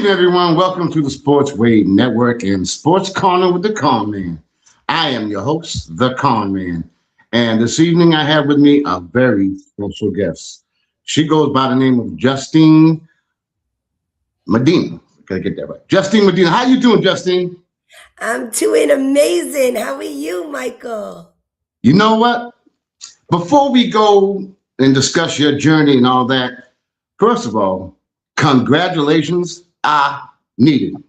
evening, everyone. Welcome to the Sports Wave Network and Sports Corner with the Conn Man. I am your host, the Conn Man. And this evening, I have with me a very special guest. She goes by the name of Justine Medina. Gotta get that right. Justine Medina. How you doing, Justine? I'm doing amazing. How are you, Michael? You know what? Before we go and discuss your journey and all that, first of all, congratulations. I need it.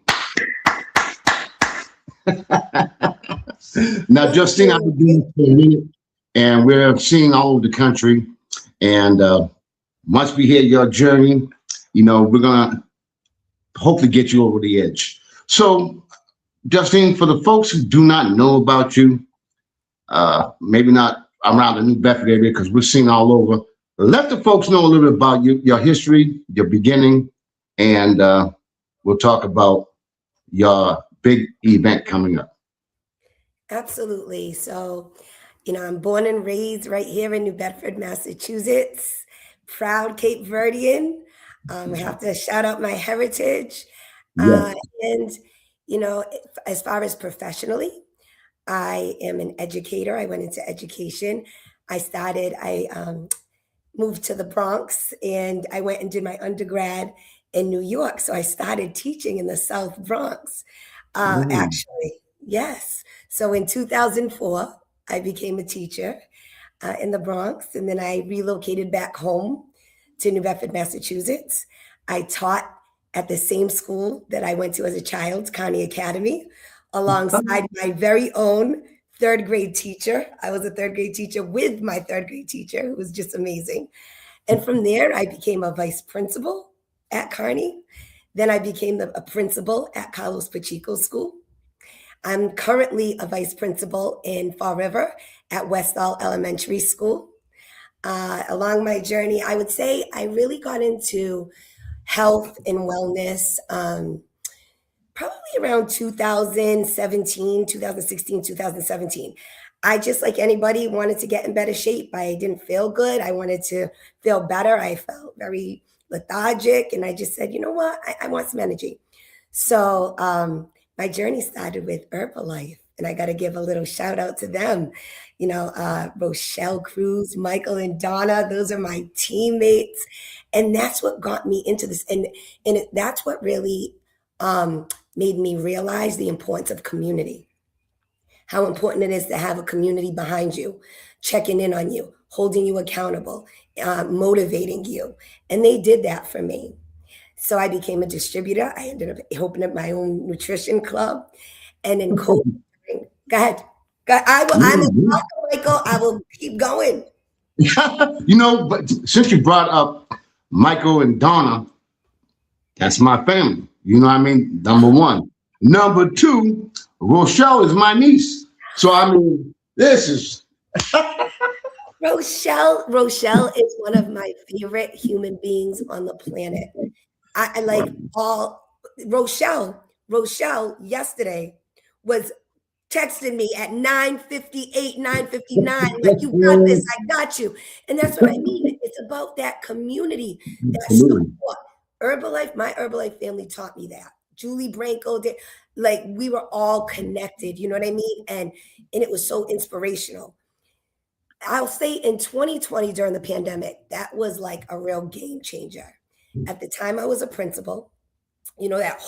Now, Thank Justine, I've you. been doing this for a minute, and we're seeing all over the country. And once we hear your journey, we're gonna hopefully get you over the edge. So, Justine, for the folks who do not know about you, maybe not around the New Bedford area because we're seeing all over. Let the folks know a little bit about you, your history, your beginning, and we'll talk about your big event coming up. Absolutely. I'm born and raised right here in New Bedford, Massachusetts. Proud Cape Verdean. I have to shout out my heritage. Yes. And, you know, as far as professionally, I am an educator. I went into education. I moved to the Bronx and I went and did my undergrad in New York. So I started teaching in the South Bronx. Mm. Actually, yes. So in 2004, I became a teacher in the Bronx, and then I relocated back home to New Bedford, Massachusetts. I taught at the same school that I went to as a child, Connie Academy, alongside my very own third grade teacher. I was a third grade teacher with my third grade teacher, who was just amazing. And from there, I became a vice principal at Carney. Then I became a principal at Carlos Pacheco School. I'm currently a vice principal in Fall River at Westall Elementary School. Along my journey, I would say I really got into health and wellness probably around 2017, 2016, 2017. I just like anybody wanted to get in better shape. I didn't feel good. I wanted to feel better. I felt very lethargic. And I just said, you know what? I want some energy. So my journey started with Herbalife. And I got to give a little shout out to them. Rochelle Cruz, Michael and Donna, those are my teammates. And that's what got me into this. That's what really made me realize the importance of community, how important it is to have a community behind you, checking in on you, holding you accountable, motivating you. And they did that for me. So I became a distributor. I ended up opening up my own nutrition club. And in COVID, go ahead. I'm a Mhm. talker, Michael. I will keep going. But since you brought up Michael and Donna, that's my family. You know what I mean? Number one. Number two, Rochelle is my niece. So I mean, this is Rochelle is one of my favorite human beings on the planet. I like all Rochelle. Rochelle yesterday was texting me at 9:58, 9:59, like, you got this, I got you. And that's what I mean. It's about that community, that community. support. Herbalife, my Herbalife family taught me that. Julie Branco did, like, we were all connected, you know what I mean? And it was so inspirational. I'll say in 2020 during the pandemic, that was like a real game changer. At the time I was a principal, that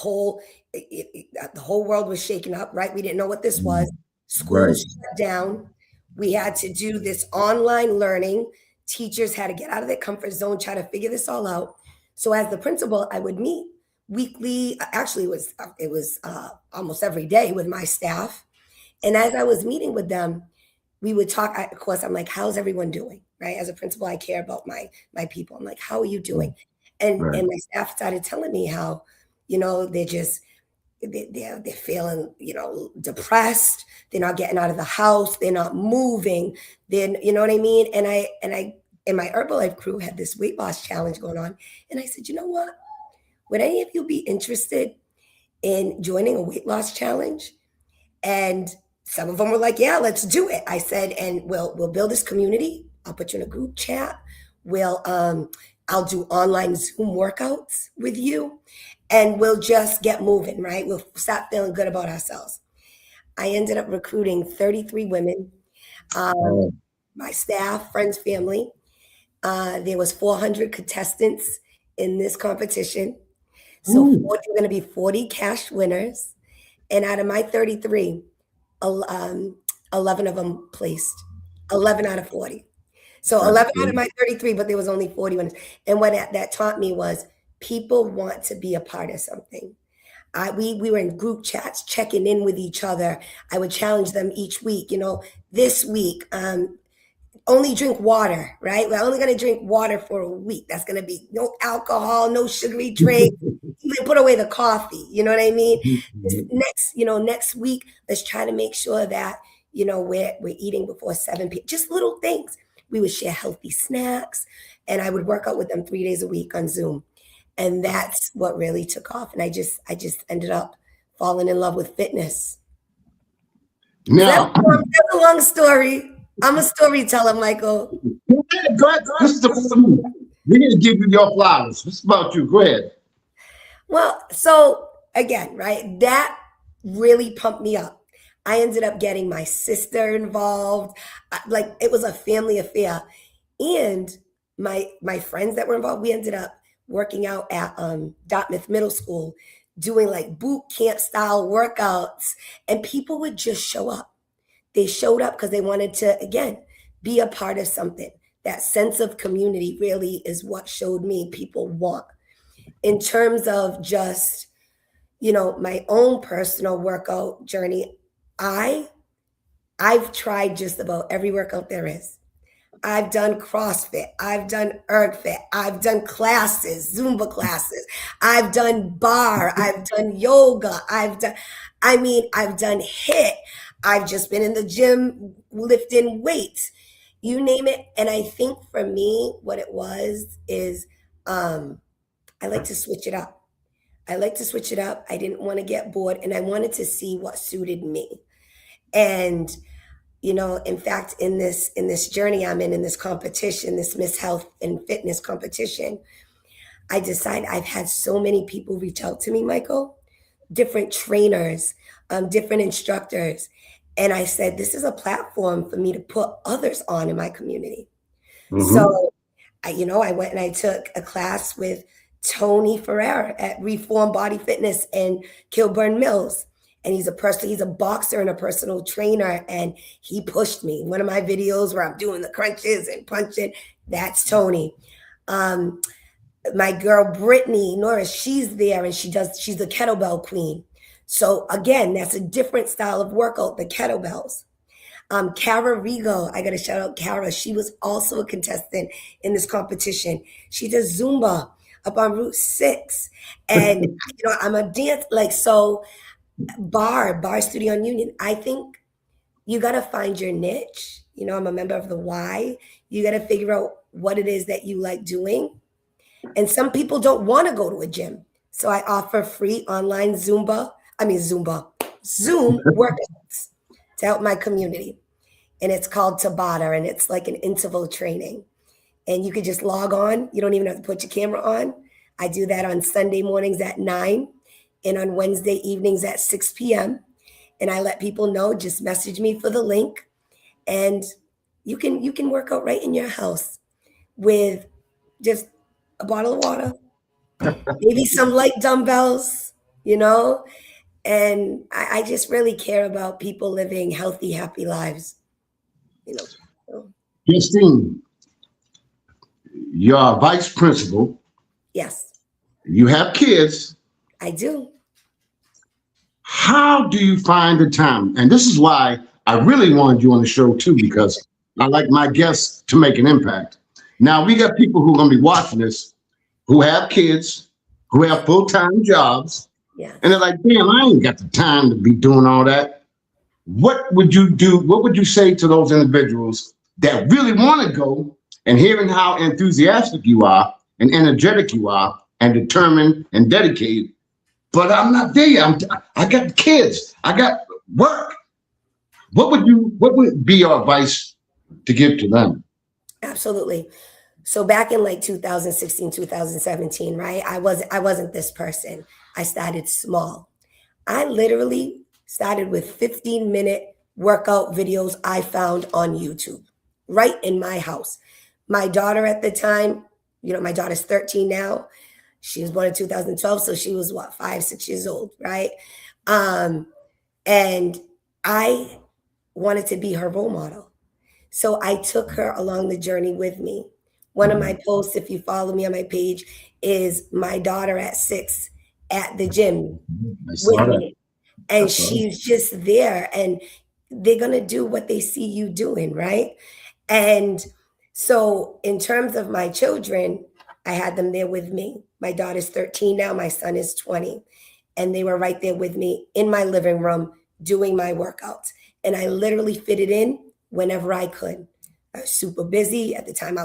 the whole world was shaken up, right? We didn't know what this was. Right. Schools shut down. We had to do this online learning. Teachers had to get out of their comfort zone, try to figure this all out. So as the principal, I would meet weekly. Actually, it was almost every day with my staff. And as I was meeting with them, we would talk. Of course, I'm like, "How's everyone doing?" Right? As a principal, I care about my people. I'm like, "How are you doing?" And Right. my staff started telling me how, they're just they're feeling, depressed. They're not getting out of the house. They're not moving. Then you know what I mean. And my Herbalife crew had this weight loss challenge going on, and I said, you know what? Would any of you be interested in joining a weight loss challenge? And some of them were like, yeah, let's do it. I said, and we'll build this community. I'll put you in a group chat. We'll I'll do online Zoom workouts with you, and we'll just get moving, right? We'll start feeling good about ourselves. I ended up recruiting 33 women, um, Oh, my staff, friends, family. There was 400 contestants in this competition. So ooh, 40, going to be 40 cash winners. And out of my 33, 11 of them placed, 11 out of 40. So that's 11 out of good. my 33, but there was only 40 winners. And what that taught me was people want to be a part of something. We were in group chats checking in with each other. I would challenge them each week. This week, only drink water, right? We're only going to drink water for a week. That's going to be no alcohol, no sugary drink, even put away the coffee. You know what I mean? This next week, let's try to make sure that, we're eating before 7 p.m. Just little things. We would share healthy snacks, and I would work out with them 3 days a week on Zoom. And that's what really took off. And I just ended up falling in love with fitness. So that's Now, that's a long story. I'm a storyteller, Michael. go ahead, go ahead. This is the point. We need to give you your flowers. What's about you? Go ahead. Well, so again, right? That really pumped me up. I ended up getting my sister involved. Like it was a family affair. And my friends that were involved, we ended up working out at Dartmouth Middle School, doing like boot camp style workouts, and people would just show up. They showed up because they wanted to, again, be a part of something. That sense of community really is what showed me people want. In terms of just, my own personal workout journey, I I've tried just about every workout there is. I've done CrossFit. I've done ErgFit. I've done classes, Zumba classes. I've done bar. I've done yoga. I've done HIIT. I've just been in the gym lifting weights. You name it. And I think for me, what it was is I like to switch it up. I like to switch it up. I didn't want to get bored and I wanted to see what suited me. And in fact, in this journey I'm in this competition, this Miss Health and Fitness competition, I decided I've had so many people reach out to me, Michael, different trainers, different instructors. And I said, this is a platform for me to put others on in my community. Mm-hmm. So I went and I took a class with Tony Ferrer at Reform Body Fitness in Kilburn Mills. And he's a boxer and a personal trainer. And he pushed me. One of my videos where I'm doing the crunches and punching, that's Tony. My girl, Brittany Norris, she's there and she's the kettlebell queen. So again, that's a different style of workout, the kettlebells. Cara Rigo, I got to shout out Cara. She was also a contestant in this competition. She does Zumba up on Route 6. And, I'm a dance, bar studio on Union. I think you got to find your niche. I'm a member of the Y. You got to figure out what it is that you like doing. And some people don't want to go to a gym. So I offer free online Zoom workouts to help my community. And it's called Tabata, and it's like an interval training. And you could just log on. You don't even have to put your camera on. I do that on Sunday mornings at 9 and on Wednesday evenings at 6 p.m. And I let people know, just message me for the link. And you can work out right in your house with just a bottle of water, maybe some light dumbbells, and I just really care about people living healthy, happy lives, So, Justine, you're a vice principal. yes, You have kids. I do. How do you find the time? And this is why I really wanted you on the show too, because I like my guests to make an impact. Now we got people who are going to be watching this who have kids, who have full-time jobs, Yeah. and they're like, damn, I ain't got the time to be doing all that. What would you do? What would you say to those individuals that really want to go and hearing how enthusiastic you are and energetic you are and determined and dedicated? But I'm not there yet. I got kids. I got work. What would be your advice to give to them? Absolutely. So back in like 2016, 2017, right? I wasn't this person. I started small. I literally started with 15-minute workout videos I found on YouTube, right in my house. My daughter at the time, my daughter's 13 now. She was born in 2012, so she was what, 5, 6 years old, right? Um, and I wanted to be her role model. So I took her along the journey with me. One of my posts, if you follow me on my page, is my daughter at 6 at the gym I with saw that. me. I And saw it. she's just there, and they're going to do what they see you doing, right? And so, in terms of my children, I had them there with me. My daughter's 13 now, my son is 20. And they were right there with me in my living room doing my workouts. And I literally fitted in whenever I could. I was super busy at the time.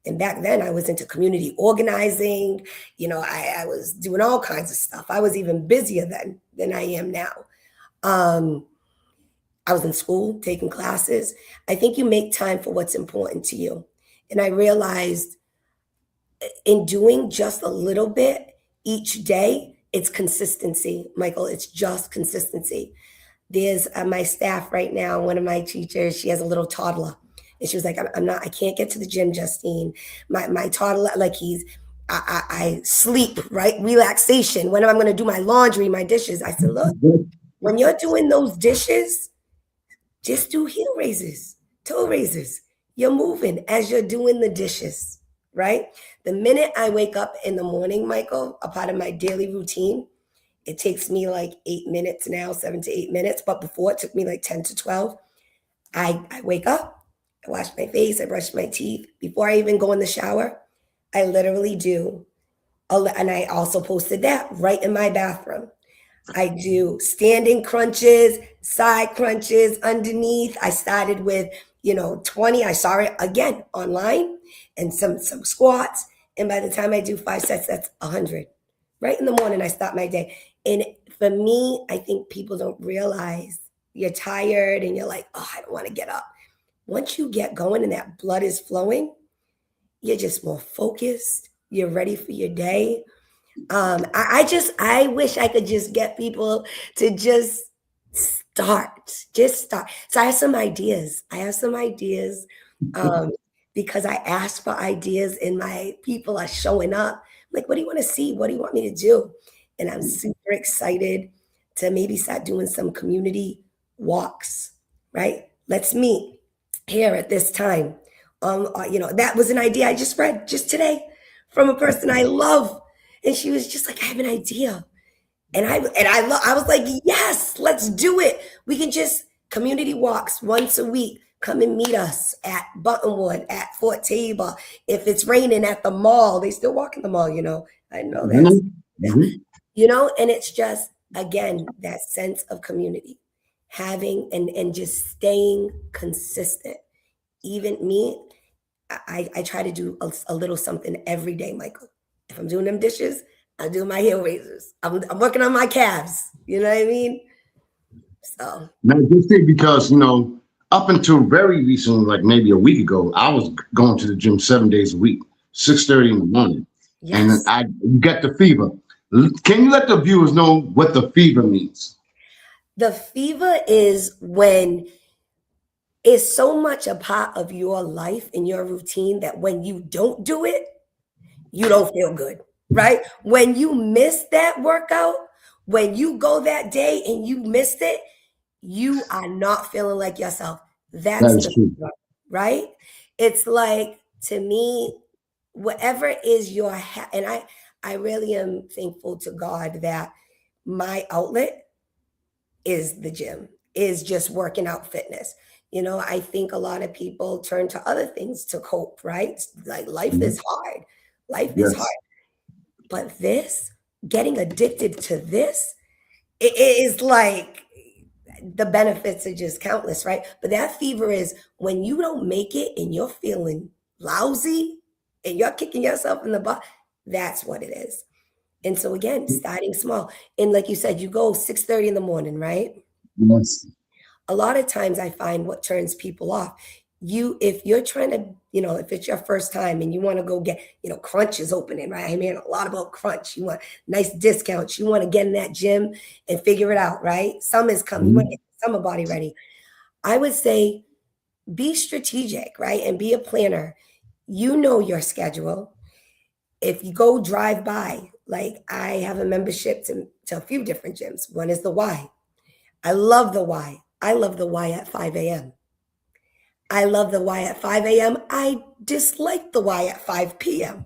And back then I was into community organizing. I was doing all kinds of stuff. I was even busier then than I am now. Um, I was in school taking classes. I think you make time for what's important to you. And I realized in doing just a little bit each day, it's consistency, Michael. It's just consistency. There's my staff right now, one of my teachers, she has a little toddler. And she was like, I can't get to the gym, Justine. My toddler, like I sleep, right? Relaxation. When am I going to do my laundry, my dishes? I said, look, when you're doing those dishes, just do heel raises, toe raises. You're moving as you're doing the dishes, right? The minute I wake up in the morning, Michael, a part of my daily routine, it takes me like 8 minutes now, 7 to 8 minutes. But before it took me like 10 to 12. I wake up, I wash my face, I brush my teeth. Before I even go in the shower, I literally do. And I also posted that right in my bathroom. I do standing crunches, side crunches underneath. I started with, 20. I saw it again online and some squats. And by the time I do 5 sets, that's 100. Right in the morning, I start my day. And for me, I think people don't realize you're tired and you're like, oh, I don't want to get up. Once you get going and that blood is flowing, you're just more focused. You're ready for your day. I wish I could just get people to just start. So I have some ideas, um, because I asked for ideas and my people are showing up. Like, what do you want to see? What do you want me to do? And I'm super excited to maybe start doing some community walks, right? Let's meet here at this time. That was an idea I just read just today from a person I love. And she was just like, I have an idea. I was like, yes, let's do it. We can just community walks once a week. Come and meet us at Buttonwood, at Fort Tabor. If it's raining at the mall, they still walk in the mall, I know that's, Mhm. yeah. Mhm. And it's just, again, that sense of community, having and just staying consistent. Even me, I try to do a little something every day, Michael. If I'm doing them dishes, I do my heel raises. I'm working on my calves. You know what I mean? So Now, just say because, up until very recently, like maybe a week ago, I was going to the gym 7 days a week, 6:30 in the morning, and yes, I got the fever. Can you let the viewers know what the fever means? the fever is when it's so much a part of your life and your routine that when you don't do it, you don't feel good, right? When you miss that workout, when you go that day and you missed it, you are not feeling like yourself. That That's is the true. fever, right? It's like, to me, whatever is and I really am thankful to God that my outlet is the gym, is just working out fitness. I think a lot of people turn to other things to cope, right? Like life Mhm. is hard. Life is hard. Yes. But getting addicted to this, it is like the benefits are just countless, right? But that fever is when you don't make it and you're feeling lousy and you're kicking yourself in the butt. That's what it is. And so again, starting small. And like you said, you go 6:30 in the morning, right? Yes. A lot of times I find what turns people off. if you're trying to, if it's your first time and you want to go get, Crunch is opening, right? I mean, a lot about Crunch. You want nice discounts. You want to get in that gym and figure it out, right? Summer's coming. You want to get the summer body ready. I would say be strategic, right? And be a planner. You know your schedule. If you go drive by, like I have a membership to a few different gyms. One is the Y. I love the Y. I love the Y at 5 a.m. I love the Y at 5 a.m. I dislike the Y at 5 p.m.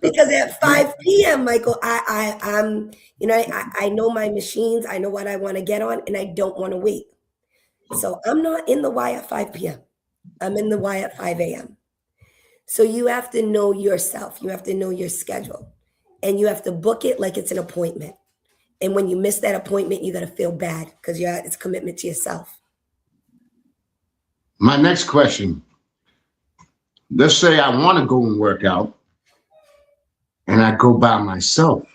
Because at 5 p.m., Michael, I know my machines. I know what I want to get on, and I don't want to wait. So I'm not in the Y at 5 p.m. I'm in the Y at 5 a.m. So you have to know yourself. You have to know your schedule, and you have to book it like it's an appointment. And when you miss that appointment, you got to feel bad because it's a commitment to yourself. My next question, let's say I want to go and work out and I go by myself,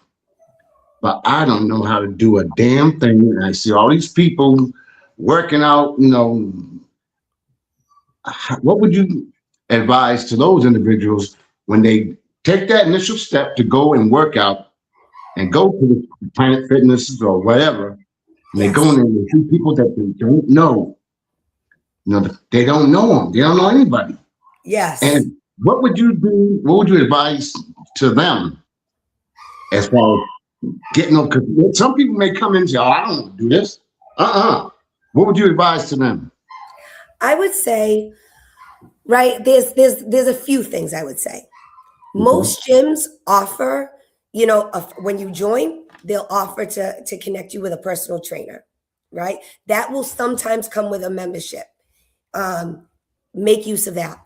but I don't know how to do a damn thing. And I see all these people working out, what would you advise to those individuals when they take that initial step to go and work out and go to the Planet Fitness or whatever, and they go in there and see people that they don't know. They don't know them. They don't know anybody. Yes. And what would you do? What would you advise to them as far as getting them? Because some people may come in and say, "Oh, I don't want to do this." What would you advise to them? I would say, right, there's a few things I would say. Most gyms offer, when you join, they'll offer to connect you with a personal trainer, right? That will sometimes come with a membership. Make use of that.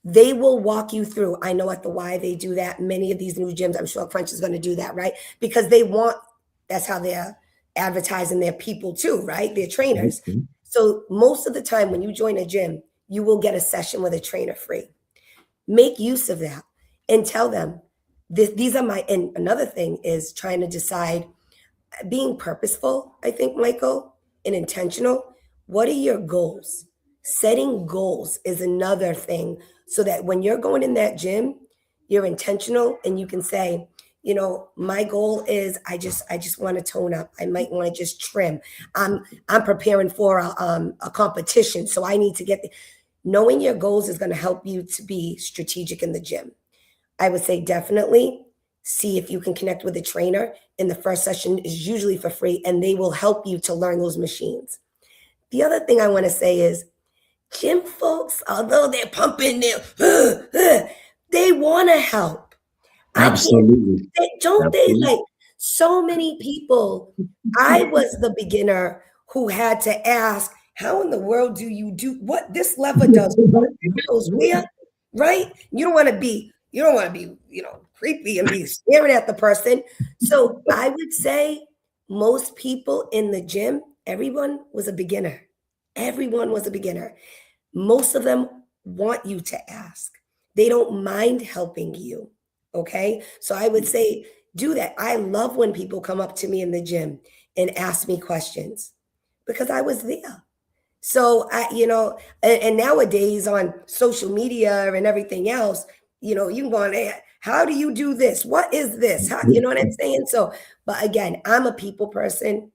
They will walk you through. I know at the Y they do that. Many of these new gyms, I'm sure Crunch is going to do that, right? Because that's how they're advertising their people too, right? Their trainers. So most of the time when you join a gym, you will get a session with a trainer free. Make use of that and tell them, these are and another thing is trying to decide, being purposeful, I think, Michael, and intentional. What are your goals? Setting goals is another thing so that when you're going in that gym, you're intentional and you can say, my goal is I just want to tone up. I might want to just trim. I'm preparing for a competition, so I need to get knowing your goals is going to help you to be strategic in the gym. I would say definitely see if you can connect with a trainer, and the first session is usually for free, and they will help you to learn those machines. The other thing I want to say is gym folks, although they're pumping they want to help. Absolutely. They like so many people? I was the beginner who had to ask, how in the world do you do what this lever does? Where, right? You don't want to be, creepy and be staring at the person. So I would say most people in the gym, everyone was a beginner. Everyone was a beginner. Most of them want you to ask. They don't mind helping you. Okay. So I would say do that. I love when people come up to me in the gym and ask me questions because I was there. So and nowadays on social media and everything else, you can go on, hey, how do you do this? What is this? How, you know what I'm saying? So, but again, I'm a people person,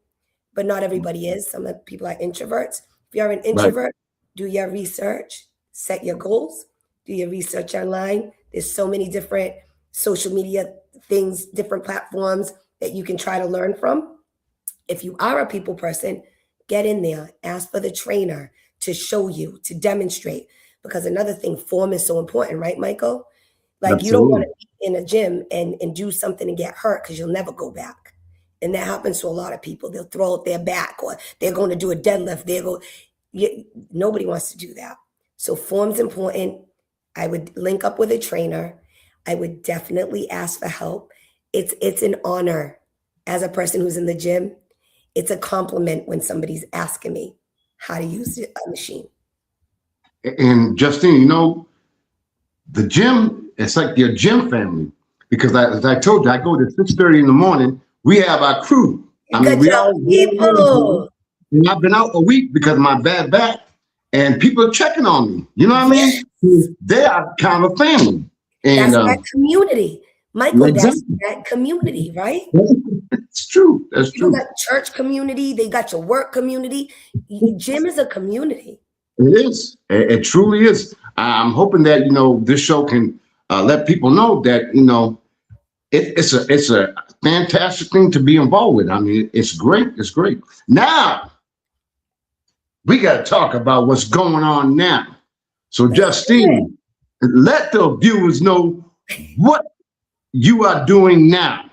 but not everybody is. Some people are introverts. If you're an introvert, do your research, set your goals, do your research online. There's so many different social media things, different platforms that you can try to learn from. If you are a people person, get in there, ask for the trainer to show you, to demonstrate. Because another thing, form is so important, right, Michael? Like you don't want to be in a gym and do something and get hurt because you'll never go back. And that happens to a lot of people. They'll throw out their back or they're going to do a deadlift. Nobody wants to do that. So form's important. I would link up with a trainer. I would definitely ask for help. It's an honor as a person who's in the gym. It's a compliment when somebody's asking me how to use a machine. And Justine, the gym, it's like your gym family. Because as I told you, I go to 6:30 in the morning. We have our crew. I mean, we all people. And I've been out a week because of my bad back. and people are checking on me. You know what I Yes, mean? They are kind of family. And that's that community. Michael, that's exactly. that community, right? It's true. That's People true. got church community, they got your work community. Gym is a community. It is. It truly is. I'm hoping that this show can let people know that it's a fantastic thing to be involved with. I mean, it's great. It's great. Now we got to talk about what's going on now. So, Let's do it. Justine, let the viewers know what you are doing now.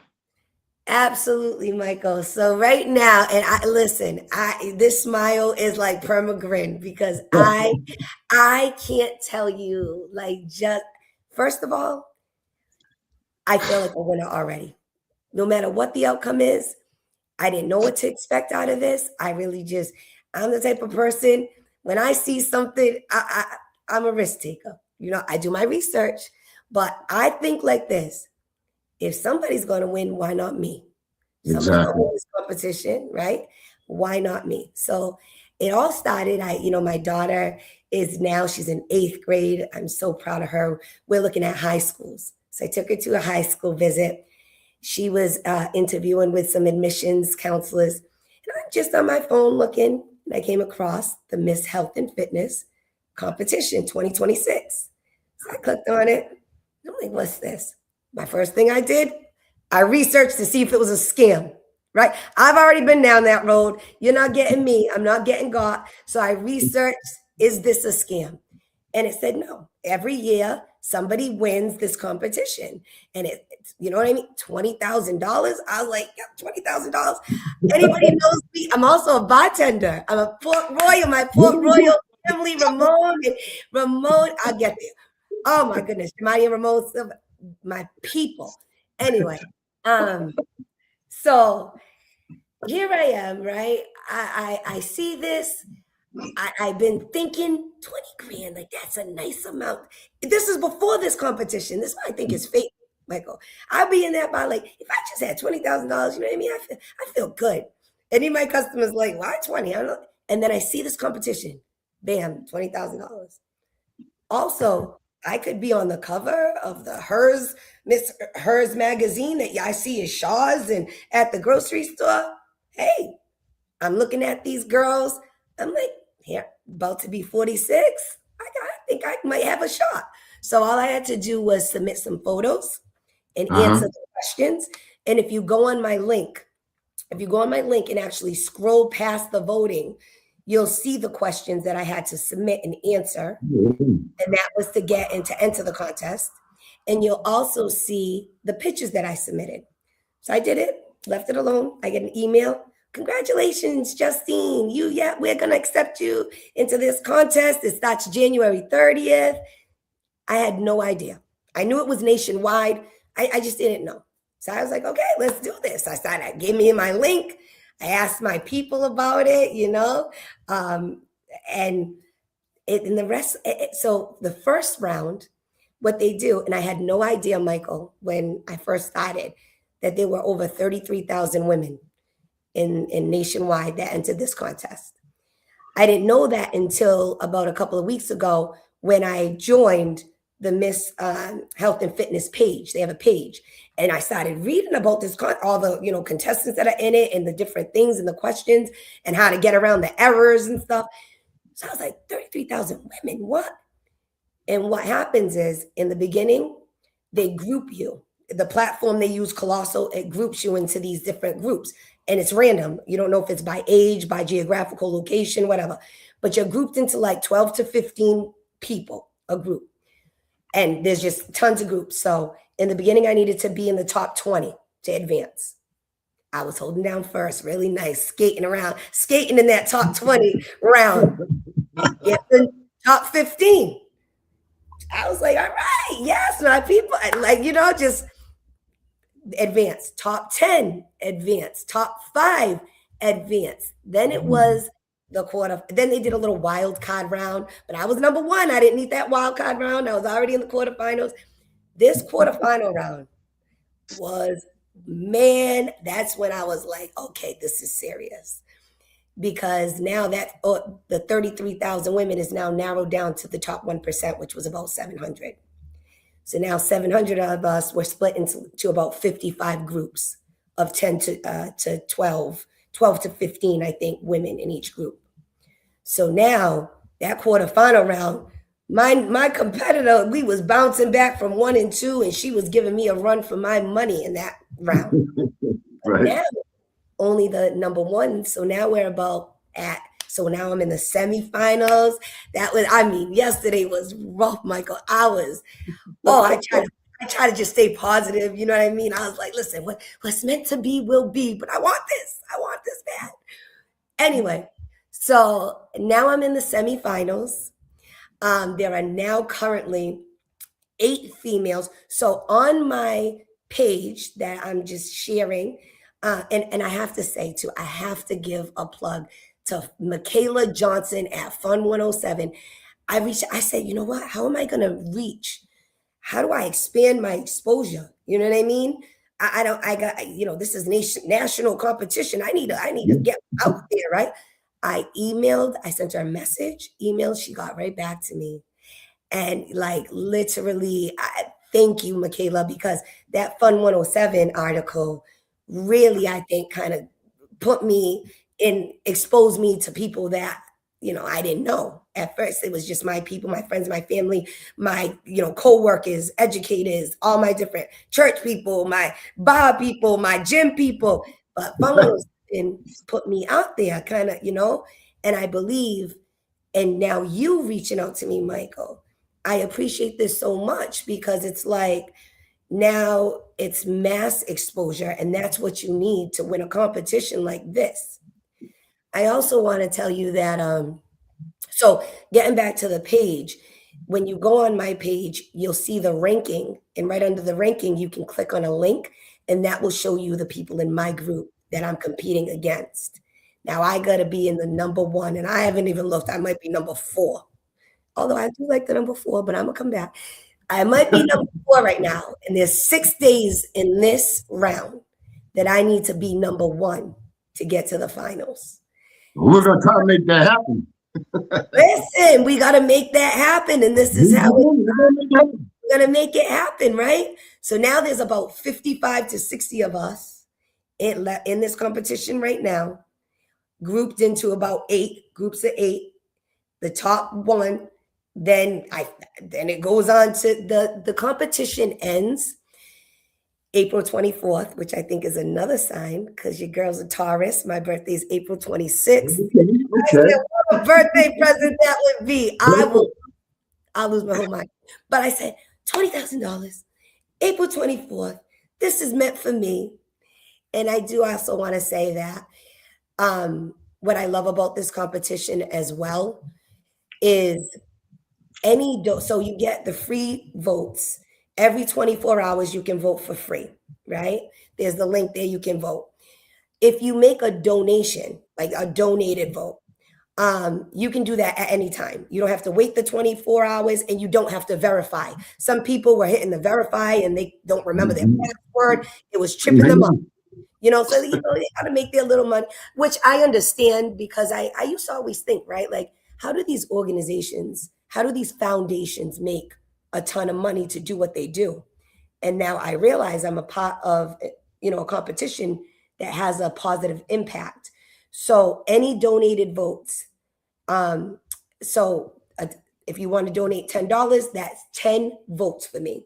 Absolutely, Michael. So right now, and I listen, I this smile is like perma grin because I can't tell you like just first of all, I feel like a winner already. No matter what the outcome is, I didn't know what to expect out of this. I really just I'm the type of person when I see something, I'm a risk taker. I do my research, but I think like this. If somebody's going to win, why not me? Somebody's going to Exactly. win this competition, right? Why not me? So it all started. My daughter is now, she's in eighth grade. I'm so proud of her. We're looking at high schools. So I took her to a high school visit. She was interviewing with some admissions counselors. And I'm just on my phone looking, and I came across the Miss Health and Fitness competition 2026. So I clicked on it. I'm like, what's this? My first thing I did, I researched to see if it was a scam, right? I've already been down that road. You're not getting me. I'm not getting got. So I researched, is this a scam? And it said no. Every year, somebody wins this competition. And it's, you know what I mean? $20,000. I was like, yeah, $20,000. Anybody knows me? I'm also a bartender. I'm a Port Royal, my Port Royal family, Ramon, I'll get there. Oh my goodness, Jamadi and Ramon, my people. Anyway, um, so here I am, right? I see this. I've been thinking 20 grand, like that's a nice amount. This is before this competition. This one I think is fake, Michael. I'll be in that by like, if I just had $20,000, you know what I mean? I feel good. Any of my customers like, why 20? I don't know. And then I see this competition, bam, $20,000. Also, I could be on the cover of the Miss Hers magazine that I see at Shaw's and at the grocery store. Hey, I'm looking at these girls. I'm like, yeah, about to be 46. I think I might have a shot. So all I had to do was submit some photos and Uh-huh. answer the questions. And if you go on my link and actually scroll past the voting, you'll see the questions that I had to submit and answer, and that was to get and to enter the contest. And you'll also see the pictures that I submitted. So I did it, left it alone. I get an email. Congratulations, Justine. We're gonna accept you into this contest. It starts January 30th. I had no idea. I knew it was nationwide. I just didn't know. So I was like, okay, let's do this. I started, gave me my link. I asked my people about it. Um, and and the rest. So the first round, what they do, and I had no idea, Michael, when I first started, that there were over 33,000 women in nationwide that entered this contest. I didn't know that until about a couple of weeks ago when I joined the Miss Health and Fitness page. They have a page, and I started reading about this, all the contestants that are in it, and the different things and the questions, and how to get around the errors and stuff. So I was like, 33,000 women, what? And what happens is in the beginning, they group you. The platform they use, Colossal, it groups you into these different groups. And it's random. You don't know if it's by age, by geographical location, whatever. But you're grouped into like 12 to 15 people, a group. And there's just tons of groups. So in the beginning, I needed to be in the top 20 to advance. I was holding down first, really nice, skating in that top 20 round. Get the top 15. I was like, all right, yes, my people. Like, just advance. Top 10, advance. Top 5, advance. Then it was the quarter. Then they did a little wild card round, but I was number 1. I didn't need that wild card round. I was already in the quarterfinals. This quarterfinal round was, man, that's when I was like, okay, this is serious. because now that the 33,000 women is now narrowed down to the top 1%, which was about 700. So now 700 of us were split into about 55 groups of 10 to 12, 12 to 15, I think, women in each group. So now that quarterfinal round, my competitor, we was bouncing back from 1 and 2, and she was giving me a run for my money in that round. But Right. now only the number one. So now we're about at. So now I'm in the semifinals. That was, I mean, yesterday was rough, Michael. Oh, I try to just stay positive. You know what I mean? I was like, listen, what's meant to be will be, but I want this. I want this bad. Anyway, so now I'm in the semifinals. There are now currently 8 females. So on my page that I'm just sharing, and I have to say too, I have to give a plug to Michaela Johnson at Fun 107. I said, you know what? How am I going to reach? How do I expand my exposure? You know what I mean? I don't, I got, this is national competition. I need to get out there, right? I sent her a message, email, she got right back to me. And like literally, thank you, Michaela, because that Fun 107 article really, I think, kind of put me in, exposed me to people that, I didn't know. At first, it was just my people, my friends, my family, my, co-workers, educators, all my different church people, my bar people, my gym people. But Fun 107 put me out there kind of, and I believe, and now you reaching out to me, Michael, I appreciate this so much because it's like now it's mass exposure, and that's what you need to win a competition like this. I also want to tell you that, so getting back to the page, when you go on my page, you'll see the ranking, and right under the ranking, you can click on a link, and that will show you the people in my group that I'm competing against. Now I got to be in the number one, and I haven't even looked. I might be number 4. Although I do like the number 4, but I'm gonna come back. I might be number 4 right now, and there's 6 days in this round that I need to be number 1 to get to the finals. We're gonna try to make that happen. Listen, we got to make that happen, and this is how we're gonna make it happen, right? So now there's about 55 to 60 of us in this competition right now, grouped into about 8 groups of 8. The top one, then it goes on to the competition ends April 24th, which I think is another sign because your girl's a Taurus. My birthday is April 26th. I said, what a birthday present that would be. I'll lose my whole mind. But I said, $20,000, April 24th. This is meant for me. And I do also want to say that what I love about this competition as well is so you get the free votes. Every 24 hours, you can vote for free, right? There's the link there, you can vote. If you make a donation, like a donated vote, you can do that at any time. You don't have to wait the 24 hours, and you don't have to verify. Some people were hitting the verify and they don't remember their password. It was tripping them up. So they got to make their little money, which I understand because I used to always think, right? Like, how do these organizations, how do these foundations make a ton of money to do what they do? And now I realize I'm a part of, a competition that has a positive impact. So any donated votes, if you want to donate $10, that's 10 votes for me.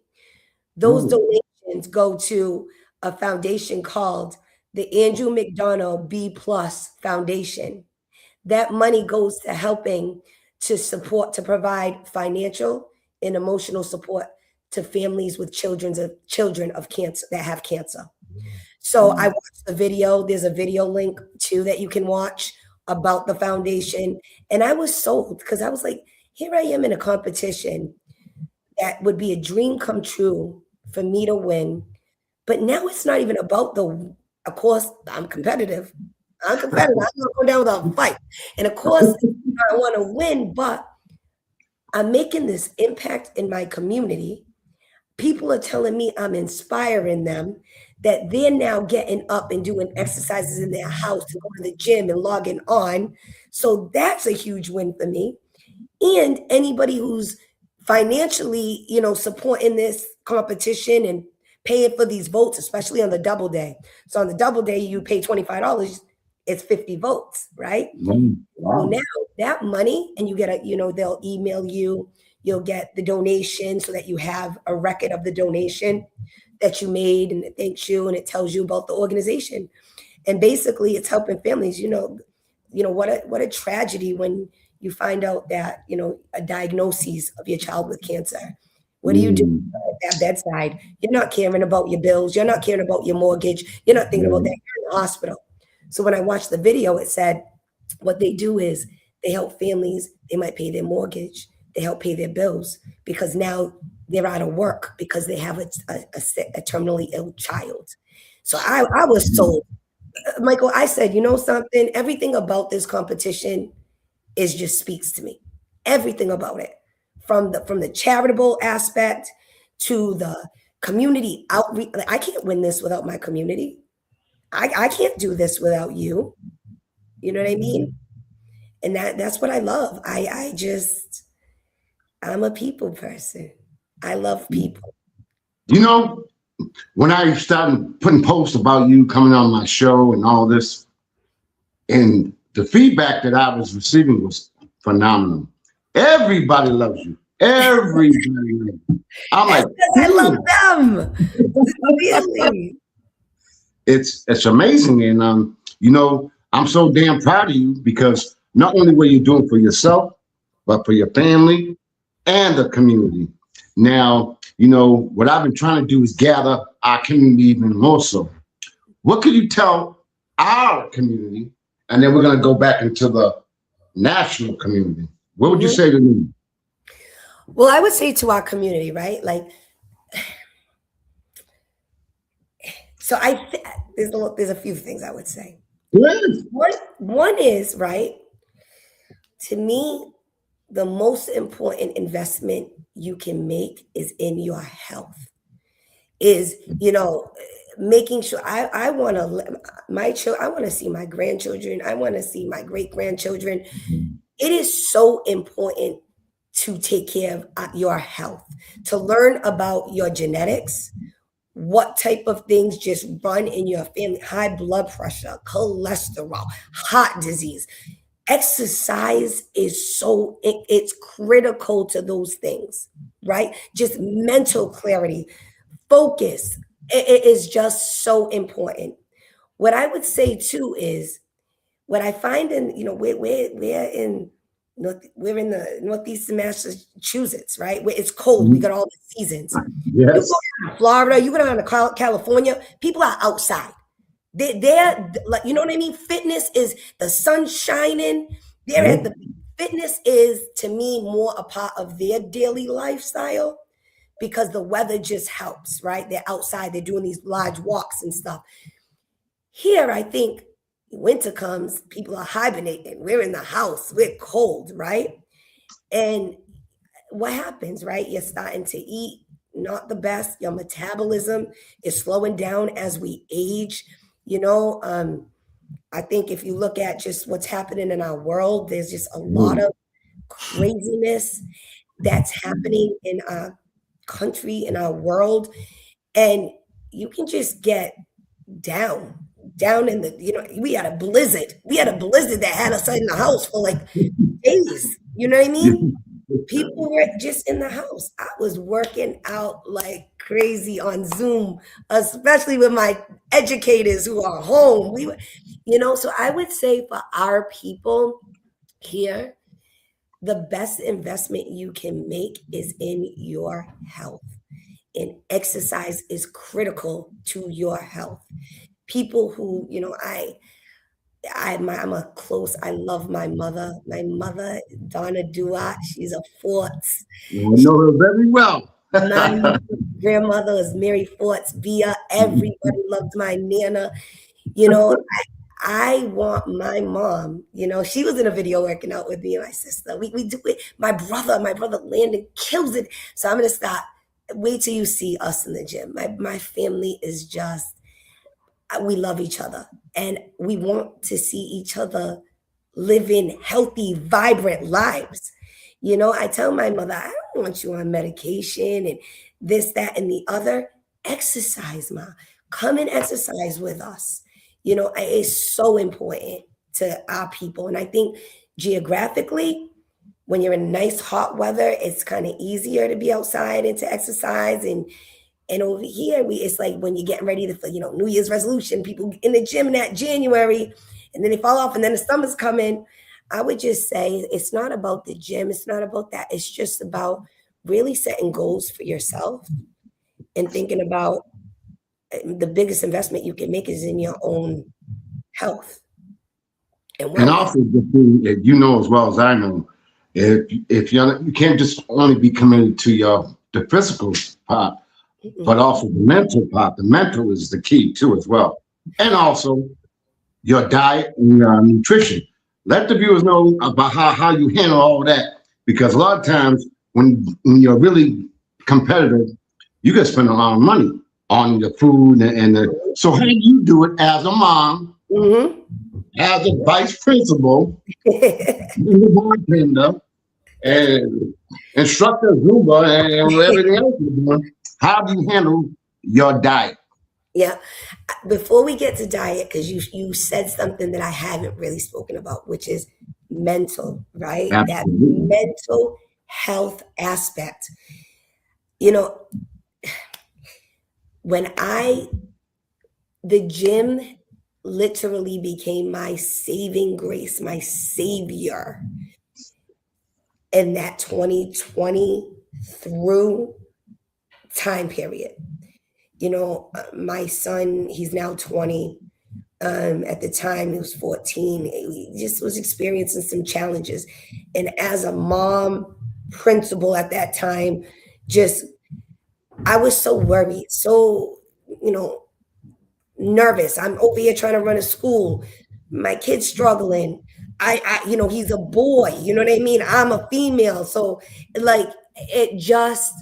Those donations go to a foundation called the Andrew McDonald B Plus Foundation. That money goes to helping to provide financial and emotional support to families with children of cancer that have cancer. So I watched the video. There's a video link too that you can watch about the foundation. And I was sold because I was like, here I am in a competition that would be a dream come true for me to win. But now it's not even about of course, I'm competitive. I'm competitive. I'm going to go down without a fight. And of course, I want to win, but I'm making this impact in my community. people are telling me I'm inspiring them, that they're now getting up and doing exercises in their house and going to the gym and logging on. So that's a huge win for me. And anybody who's financially, supporting this competition and paying for these votes, especially on the double day. So on the double day, you pay $25, it's 50 votes, right? So Wow. now that money, and you get they'll email you, you'll get the donation so that you have a record of the donation that you made, and it thanks you and it tells you about the organization. And basically it's helping families. What a tragedy when you find out that a diagnosis of your child with cancer. What do you do Mm. at that bedside? You're not caring about your bills, you're not caring about your mortgage, you're not thinking about Yeah. that. You're in the hospital. So when I watched the video, it said what they do is they help families. They might pay their mortgage, they help pay their bills, because now they're out of work because they have a terminally ill child. So I was sold. Michael, I said, you know something? Everything about this competition is just speaks to me. Everything about it, from the charitable aspect to the community outreach. Like, I can't win this without my community. I can't do this without you. You know what I mean? And that's what I love. I'm a people person. I love people. You know, when I started putting posts about you coming on my show and all this, and the feedback that I was receiving was phenomenal. Everybody loves you. Everybody loves you. I'm That's like, because I love damn, them. Really. it's amazing. And I'm so damn proud of you because not only were you doing for yourself, but for your family and the community. Now, what I've been trying to do is gather our community even more so. What could you tell our community? And then we're going to go back into the national community. What would you Mhm. say to them? Well, I would say to our community, right? Like, so there's a few things I would say. Yes. One is, right, to me, the most important investment you can make is in your health. Is making sure I want to my child I want to see my grandchildren, I want to see my great grandchildren. It is so important to take care of your health, to learn about your genetics, what type of things just run in your family: high blood pressure, cholesterol, heart disease. Exercise is it's critical to those things, right? Just mental clarity, focus. It is just so important. What I would say too is, what I find in, we're in the northeastern Massachusetts, right? Where it's cold. We got all the seasons. You go Yes. down to Florida, you go down to California, people are outside. They're like, you know what I mean? Fitness is the sun shining. They're at Yes. the Fitness is, to me, more a part of their daily lifestyle, because the weather just helps, right? They're outside, they're doing these large walks and stuff. Here, I think winter comes, people are hibernating. We're in the house, we're cold, right? And what happens, right? You're starting to eat not the best. Your metabolism is slowing down as we age. You know, I think if you look at just what's happening in our world, there's just a lot Mm. of craziness that's happening in our country, in our world. And you can just get down, down in the, we had a blizzard that had us in the house for like days. You know what I mean? People were just in the house. I was working out like crazy on Zoom, especially with my educators who are home. So I would say for our people here, the best investment you can make is in your health. And exercise is critical to your health. People who, I love my mother. My mother, Donna Duat, she's a Forts. I know her very well. My grandmother was Mary Forts Via. Everybody loved my Nana. You know, I want my mom, she was in a video working out with me and my sister. We do it. My brother Landon kills it. So I'm gonna start wait till you see us in the gym. My family is just, we love each other and we want to see each other living healthy, vibrant lives. You know, I tell my mother, I don't want you on medication and this, that, and the other. Exercise, ma. Come and exercise with us. You know, it's so important to our people. And I think geographically, when you're in nice hot weather, it's kind of easier to be outside and to exercise. And over here, it's like when you're getting ready to, New Year's resolution, people in the gym in that January, and then they fall off, and then the summer's coming. I would just say it's not about the gym. It's not about that. It's just about really setting goals for yourself and thinking about the biggest investment you can make is in your own health and And wellness. also, the thing that you know as well as I know, if you can't just only be committed to the physical part, but Mhm. also the mental part. The mental is the key too as well, and also your diet and nutrition. Let the viewers know about how you handle all that, because a lot of times when you're really competitive, you can spend a lot of money on the food so how do you do it as a mom, Mhm. as a vice principal, as a bartender, That's and instructor Zumba and everything else you're doing? How do you handle your diet? yeah. Before we get to diet, because you said something that I haven't really spoken about, which is mental, right? That Absolutely. mental health aspect. You know, when the gym literally became my saving grace, my savior in that 2020 through time period. My son, he's now 20. At the time, he was 14. He just was experiencing some challenges. And as a mom, principal at that time, just, I was so worried, so, you know, nervous. I'm over here trying to run a school. My kid's struggling. He's a boy. You know what I mean? I'm a female. So, like, it just,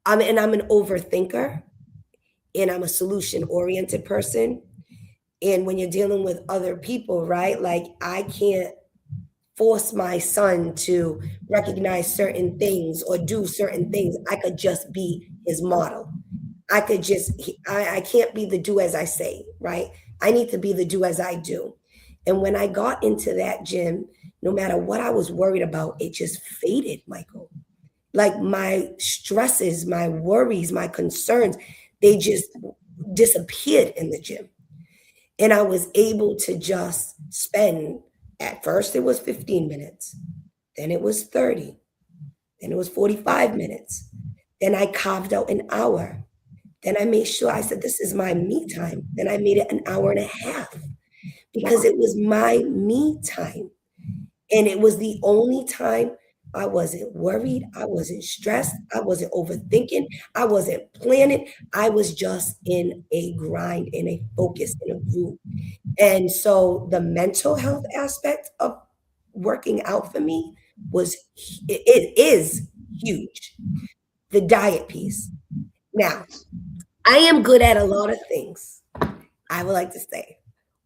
I'm an overthinker and I'm a solution oriented person. And when you're dealing with other people, right? Like, I can't force my son to recognize certain things or do certain things. I could just be his model. I could just, I can't be the do as I say, right? I need to be the do as I do. And when I got into that gym, no matter what I was worried about, it just faded, Michael. Like, my stresses, my worries, my concerns, they just disappeared in the gym. And I was able to just spend, at first it was 15 minutes, then it was 30, then it was 45 minutes. Then I carved out an hour. Then I made sure, I said, this is my me time. Then I made it an hour and a half because it was my me time. And it was the only time I wasn't worried. I wasn't stressed. I wasn't overthinking. I wasn't planning. I was just in a grind, in a focus, in a groove. And so the mental health aspect of working out for me it is huge. The diet piece. Now, I am good at a lot of things, I would like to say.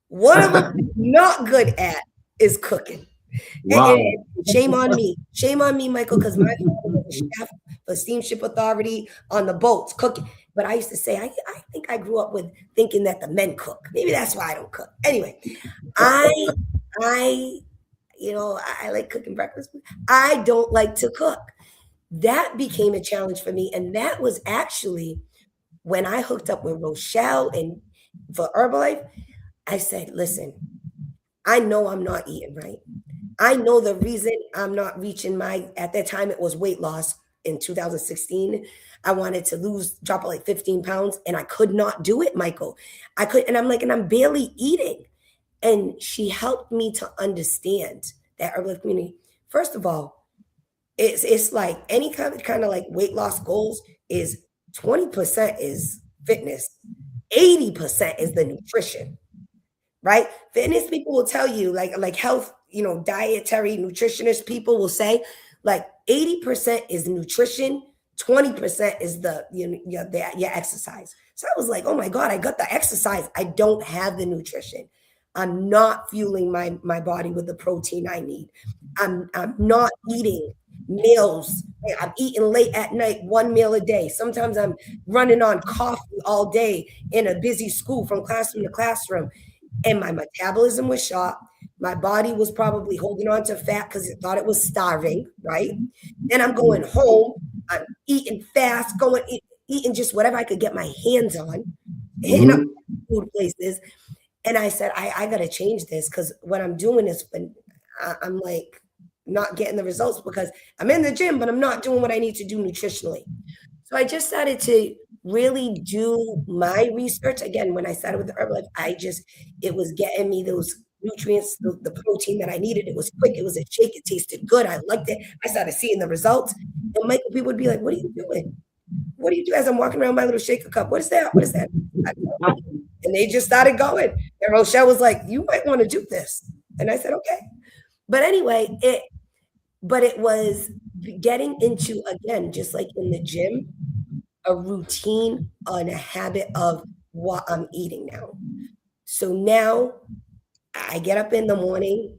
One of them I'm not good at is cooking. Wow. And shame on me. Shame on me, Michael, because my father was a chef for Steamship Authority on the boats cooking. But I used to say, I think I grew up with thinking that the men cook. Maybe that's why I don't cook. Anyway, I I I like cooking breakfast. I don't like to cook. That became a challenge for me. And that was actually when I hooked up with Rochelle and for Herbalife. I said, listen, I know I'm not eating right. I know the reason I'm not reaching at that time it was weight loss in 2016. I wanted to drop like 15 pounds and I could not do it, Michael. I could, and I'm like, and I'm barely eating. And she helped me to understand that Herbalife community. First of all, it's like any kind of like weight loss goals is 20% is fitness, 80% is the nutrition, right? Fitness people will tell you, like health, dietary nutritionist people will say, like 80% is nutrition, 20% is your exercise. So I was like, oh my God, I got the exercise. I don't have the nutrition. I'm not fueling my body with the protein I need. I'm not eating meals. I'm eating late at night, one meal a day. Sometimes I'm running on coffee all day in a busy school from classroom to classroom. And my metabolism was shot. My body was probably holding on to fat because it thought it was starving, right? Then I'm going home. I'm eating fast, eating just whatever I could get my hands on, hitting up food places. And I said, I got to change this because what I'm doing is I'm like not getting the results because I'm in the gym, but I'm not doing what I need to do nutritionally. So I just started to really do my research. Again, when I started with the Herbalife, it was getting me those nutrients, the protein that I needed. It was quick. It was a shake. It tasted good. I liked it. I started seeing the results. And Michael, people would be like, what are you doing? What do you do as I'm walking around my little shaker cup? What is that? What is that? And they just started going. And Rochelle was like, you might want to do this. And I said, okay. But anyway, it was getting into, again, just like in the gym, a routine and a habit of what I'm eating now. So now I get up in the morning.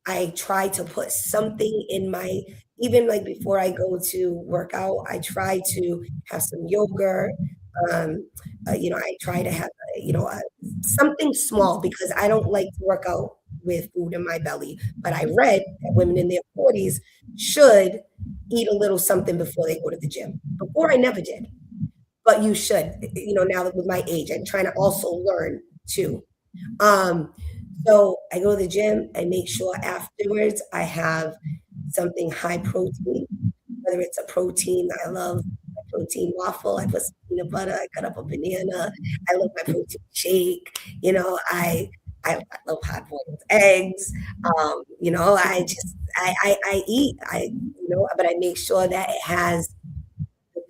I try to put something in my, even like before I go to work out, I try to have some yogurt. I try to have, something small because I don't like to work out with food in my belly. But I read that women in their 40s should eat a little something before they go to the gym. Before I never did, but you should, now that with my age, I'm trying to also learn too. So I go to the gym, I make sure afterwards I have something high protein, whether it's a protein, I love a protein waffle, I put some peanut butter, I cut up a banana, I love my protein shake, I love hard boiled eggs, I eat, but I make sure that it has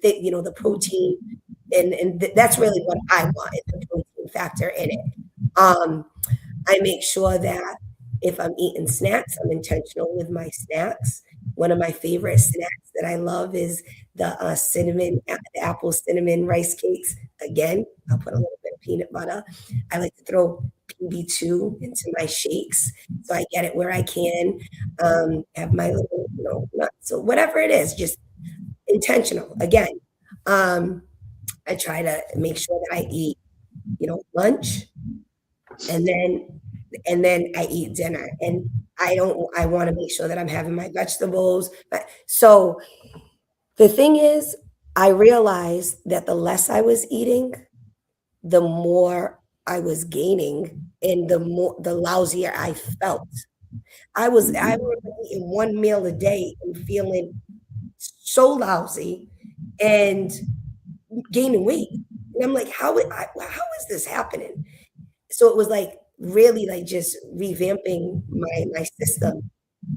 the protein, and that's really what I want, is the protein factor in it. I make sure that if I'm eating snacks, I'm intentional with my snacks. One of my favorite snacks that I love is the apple cinnamon rice cakes. Again, I'll put a little bit of peanut butter. I like to throw PB2 into my shakes, so I get it where I can. Have my little, nuts. So whatever it is, just intentional. Again, I try to make sure that I eat, lunch, and then I eat dinner, and I want to make sure that I'm having my vegetables. So the thing is, I realized that the less I was eating, the more I was gaining, and the lousier I felt. I remember eating one meal a day and feeling so lousy and gaining weight. And I'm like, how is this happening? So it was like really like just revamping my system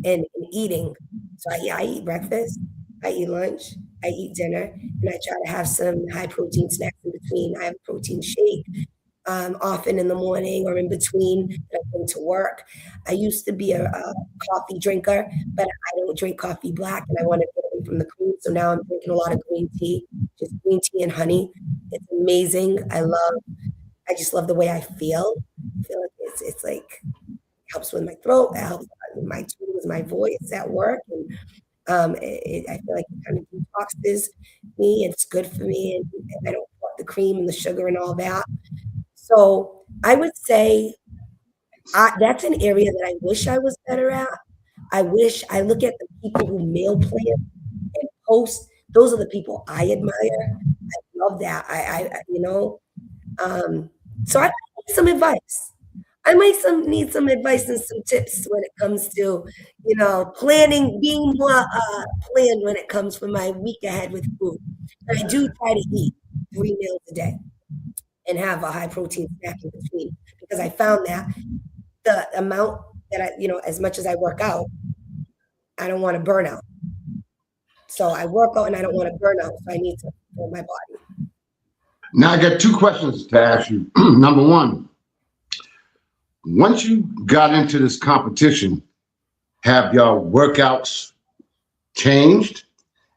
and eating. So I eat breakfast, I eat lunch, I eat dinner, and I try to have some high protein snacks in between. I have a protein shake often in the morning or in between that I go to work. I used to be a coffee drinker, but I don't drink coffee black, and I want to get away from the cream. So now I'm drinking a lot of green tea, just green tea and honey. It's amazing. I just love the way I feel. I feel like it's like helps with my throat, it helps with my tools, my voice at work, and I feel like it kind of detoxes me. It's good for me, and I don't want the cream and the sugar and all that. So I would say that's an area that I wish I was better at. I look at the people who meal plan and post. Those are the people I admire. I love that. So I need some advice. I might need some advice and some tips when it comes to, planning, being more planned when it comes for my week ahead with food. And I do try to eat 3 meals a day and have a high protein snack in between, because I found that the amount that as much as I work out, I don't want to burn out. So I work out and I don't want to burn out. So I need to fill my body. Now I got 2 questions to ask you. Number one, once you got into this competition, have your workouts changed?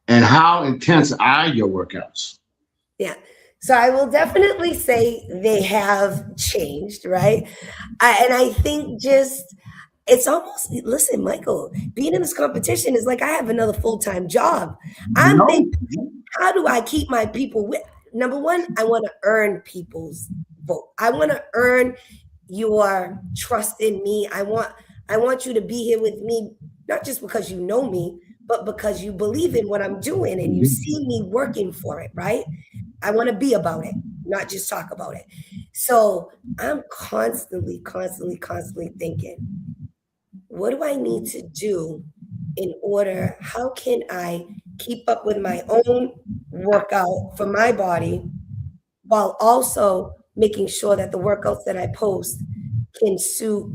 And how intense are your workouts? Yeah. So I will definitely say they have changed, right? And I think just it's almost, listen, Michael, being in this competition is like I have another full-time job. I'm thinking, No. how do I keep my people with? Number one, I want to earn people's vote. I want to earn your trust in me. I want you to be here with me, not just because you know me, but because you believe in what I'm doing and you Mhm. see me working for it, right? I want to be about it, not just talk about it. So I'm constantly, constantly, constantly thinking, what do I need to do in order? How can I keep up with my own workout for my body while also making sure that the workouts that I post can suit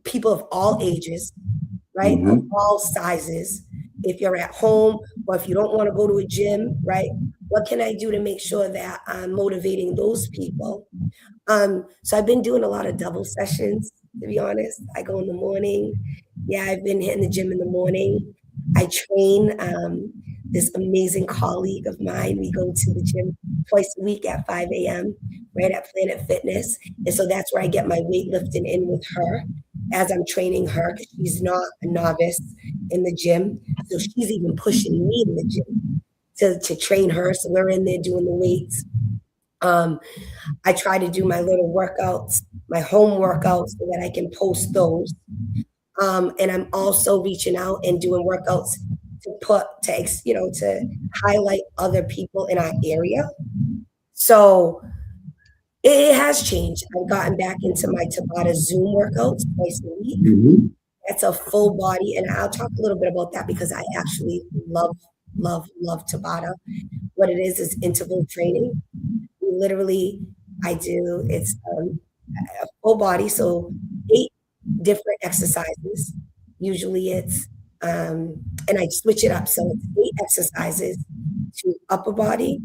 people of all ages, right? Of Mhm. all sizes. If you're at home or if you don't want to go to a gym, right? What can I do to make sure that I'm motivating those people? So I've been doing a lot of double sessions, to be honest. I go in the morning. Yeah, I've been hitting the gym in the morning. I train this amazing colleague of mine. We go to the gym twice a week at 5 a.m., right at Planet Fitness. And so that's where I get my weightlifting in with her as I'm training her because she's not a novice in the gym. So she's even pushing me in the gym to train her. So we're in there doing the weights. Um, I try to do my little workouts, my home workouts, so that I can post those. And I'm also reaching out and doing workouts to highlight other people in our area. So it has changed. I've gotten back into my Tabata Zoom workouts twice a week. Mhm. That's a full body, and I'll talk a little bit about that because I actually love, love, love Tabata. What it is interval training. Literally, I do a full body, so 8 different exercises. Usually it's and I switch it up, so it's 8 exercises to upper body,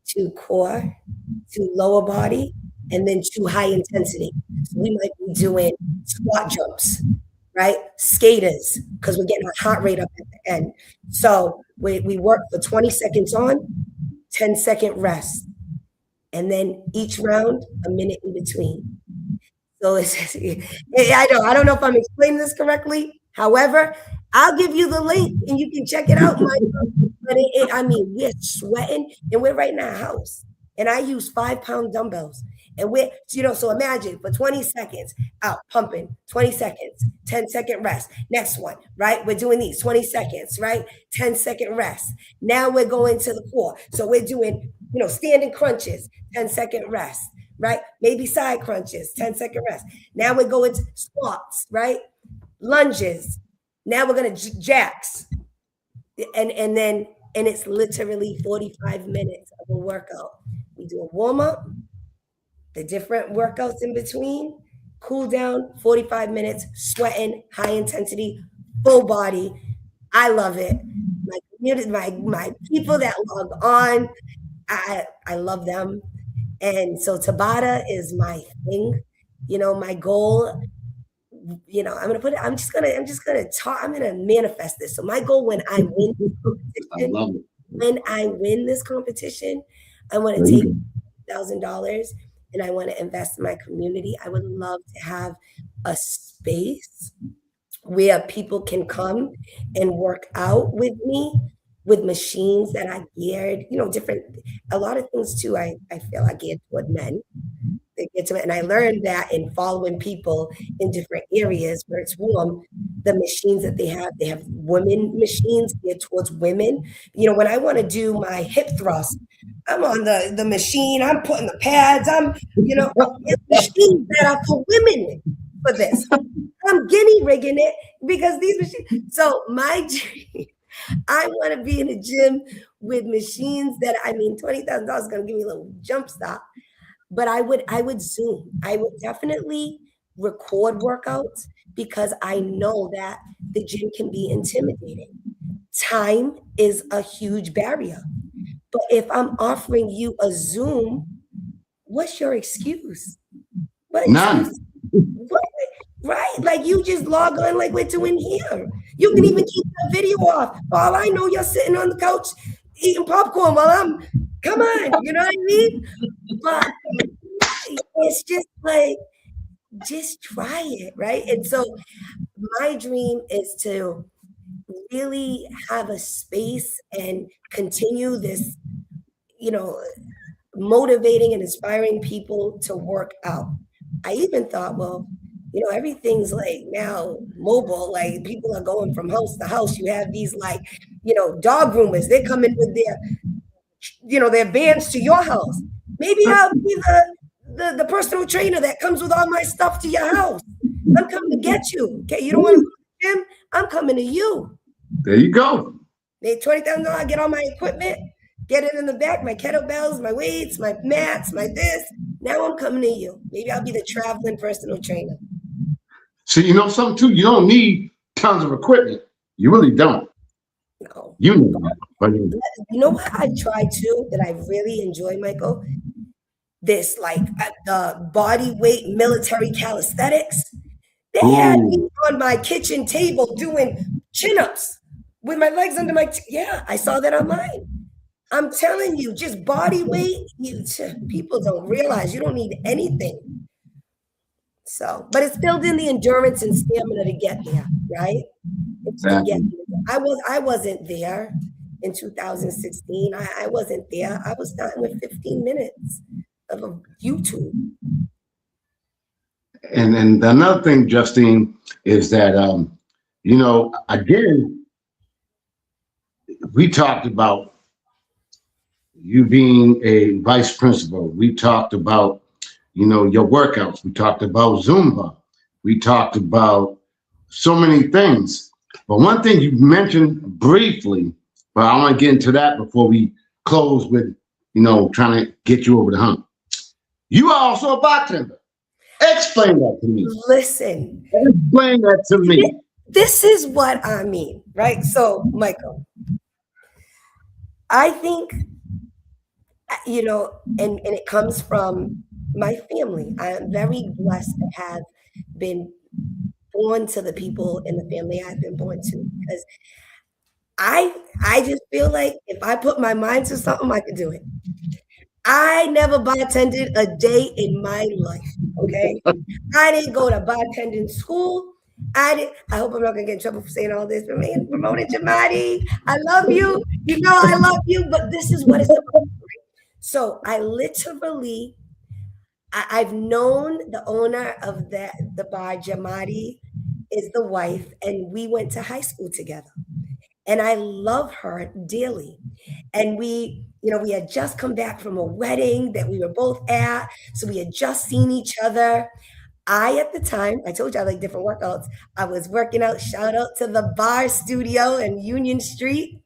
to core, to lower body, and then to high intensity. So we might be doing squat jumps, right? Skaters, because we're getting our heart rate up at the end. So we work for 20 seconds on, 10-second rest, and then each round, a minute in between. So I don't know if I'm explaining this correctly. However, I'll give you the link and you can check it out, Michael. But I mean, we're sweating and we're right in our house. And I use 5-pound dumbbells. And so imagine for 20 seconds out pumping, 20 seconds, 10-second rest. Next one, right? We're doing these 20 seconds, right? 10-second rest. Now we're going to the core. So we're doing, standing crunches, 10-second rest, right? Maybe side crunches, 10-second rest. Now we're going to squats, right? Lunges. Now we're going to jacks. And it's literally 45 minutes of a workout. We do a warm up, the different workouts in between, cool down, 45 minutes, sweating, high intensity, full body. I love it. My community, my people that log on, I love them. And so Tabata is my thing. My goal, I'm just gonna talk, I'm gonna manifest this. So my goal I love it. when I win this competition, I want to There you take go. $1,000 and I want to invest in my community. I would love to have a space where people can come and work out with me with machines that I geared, different, a lot of things too. I feel I geared toward men. They get to it. And I learned that in following people in different areas where it's warm, the machines that they have women machines geared towards women. When I want to do my hip thrust, I'm on the machine, I'm putting the pads, it's machines that are for women for this. I'm guinea rigging it because these machines. So my dream, I want to be in a gym with machines that $20,000 is going to give me a little jump stop. But I would Zoom. I would definitely record workouts because I know that the gym can be intimidating. Time is a huge barrier. But if I'm offering you a Zoom, what's your excuse? What excuse? None. What? Right? Like you just log on like we're doing here. You can even keep that video off. For all I know, you're sitting on the couch eating popcorn while I'm, come on, you know what I mean? But it's just like, just try it, right? And so my dream is to really have a space and continue this, you know, motivating and inspiring people to work out. I even thought, well, everything's like now mobile, like people are going from house to house. You have these like, dog groomers, they come in with their vans to your house. Maybe I'll be the personal trainer that comes with all my stuff to your house. I'm coming to get you. Okay, you don't want to go to the gym? I'm coming to you. There you go. Made $20,000, get all my equipment, get it in the back, my kettlebells, my weights, my mats, my this. Now I'm coming to you. Maybe I'll be the traveling personal trainer. So you know something too, you don't need tons of equipment. You really don't. No. You need that. But You know what I tried too that I really enjoy, Michael? This like the body weight military calisthenics. They had me on my kitchen table doing chin-ups with my legs under my yeah, I saw that online. I'm telling you, just body weight, people don't realize you don't need anything. So, but it's built in the endurance and stamina to get there, right? It's to get there. I wasn't there in 2016. I wasn't there. I was starting with 15 minutes of YouTube. And another thing, Justine, is that again, we talked about you being a vice principal. We talked about your workouts. We talked about Zumba. We talked about so many things. But one thing you mentioned briefly, but I want to get into that before we close with trying to get you over the hump. You are also a bartender. Explain that to me. Listen. Explain that to me. This is what I mean, right? So, Michael, I think, and it comes from my family. I am very blessed to have been born to the people in the family I've been born to, because I just feel like if I put my mind to something, I could do it. I never bartended a day in my life, okay? I didn't go to bartending school. I hope I'm not gonna get in trouble for saying all this, but man, Ramona Jamadi, I love you. You know I love you, but this is what it's about. So I literally, I've known the owner of the bar, Jamadi, is the wife, and we went to high school together. And I love her dearly. And we had just come back from a wedding that we were both at. So we had just seen each other. At the time, I told you I like different workouts. I was working out, shout out to the bar studio in Union Street.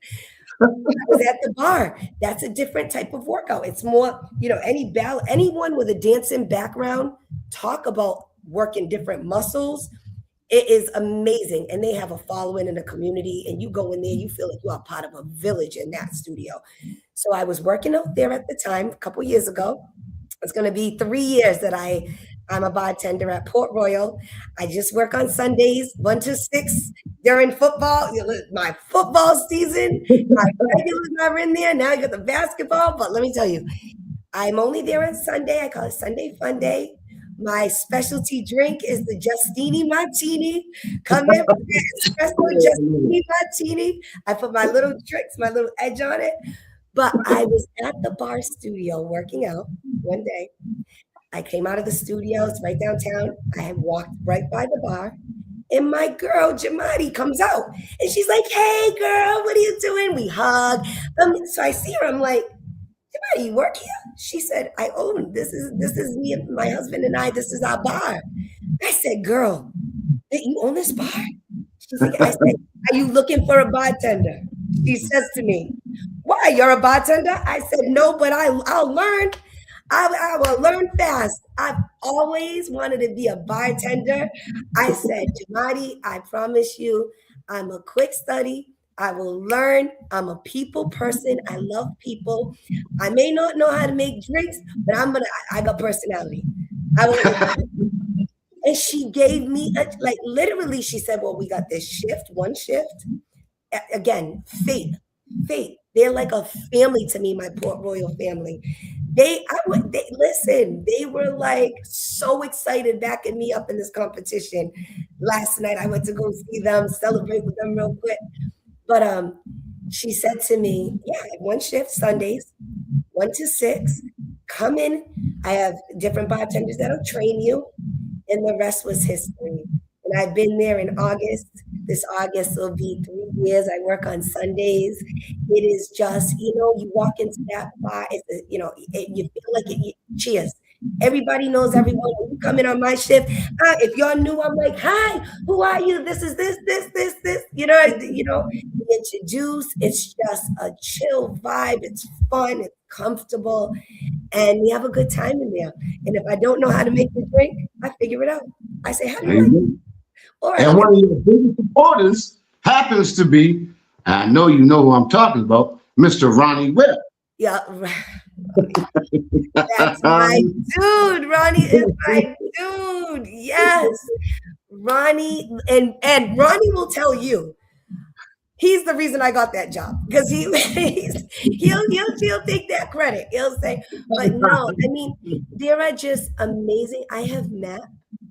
I was at the bar. That's a different type of workout. It's more, anyone with a dancing background, talk about working different muscles. It is amazing. And they have a following in the community. And you go in there, you feel like you are part of a village in that studio. So I was working out there at the time, a couple years ago. It's going to be 3 years that I'm a bartender at Port Royal. I just work on Sundays, 1 to 6 during football. My football season, my regulars are in there. Now I got the basketball. But let me tell you, I'm only there on Sunday. I call it Sunday Fun Day. My specialty drink is the Justine Martini. Come in, espresso Justine Martini. I put my little tricks, my little edge on it. But I was at the bar studio working out one day. I came out of the studio, it's right downtown. I had walked right by the bar, and my girl, Jamadi, comes out. And she's like, hey, girl, what are you doing? We hug. So I see her. I'm like, Jamadi, you work here? She said, I own. This is me and my husband and I. This is our bar. I said, girl, you own this bar? She's like, I said, are you looking for a bartender? She says to me, why, you're a bartender? I said, no, but I'll learn. I will learn fast. I've always wanted to be a bartender. I said, Jamadi, I promise you, I'm a quick study. I will learn. I'm a people person. I love people. I may not know how to make drinks, but I got personality. I will And she gave me like literally, she said, well, we got this shift, one shift. Again, fate. They're like a family to me, my Port Royal family. They listen, they were like so excited backing me up in this competition. Last night I went to go see them, celebrate with them real quick. But she said to me, yeah, I have one shift Sundays, 1 to 6. Come in. I have different bartenders that'll train you, and the rest was history. And I've been there in August. This August will be 3 years. I work on Sundays. It is just, you walk into that bar, you feel like cheers. Everybody knows everyone. When you come in on my shift, if you're new, I'm like, hi, who are you? This is this. We introduce. It's just a chill vibe. It's fun. It's comfortable. And we have a good time in there. And if I don't know how to make the drink, I figure it out. I say, how do you like it? Or And one of your biggest supporters happens to be, I know you know who I'm talking about, Mr. Ronnie Webb. yeah, that's my dude. Ronnie is my dude. Yes. Ronnie, and Ronnie will tell you he's the reason I got that job because he'll take that credit. He'll say, but no, I mean, there are just amazing. I have met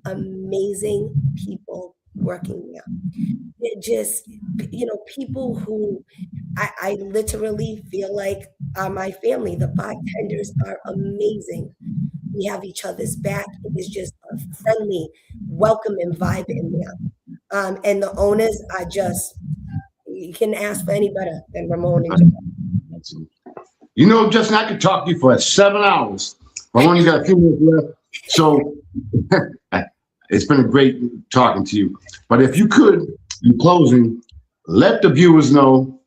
amazing people working there. They're just, people who I literally feel like are my family. The bartenders are amazing. We have each other's back. It is just a friendly, welcoming vibe in there. And the owners are just, you can ask for any better than Ramon and Joe. Justin, I could talk to you for 7 hours, but I only got a few minutes left. So it's been a great talking to you. But if you could, in closing, let the viewers know,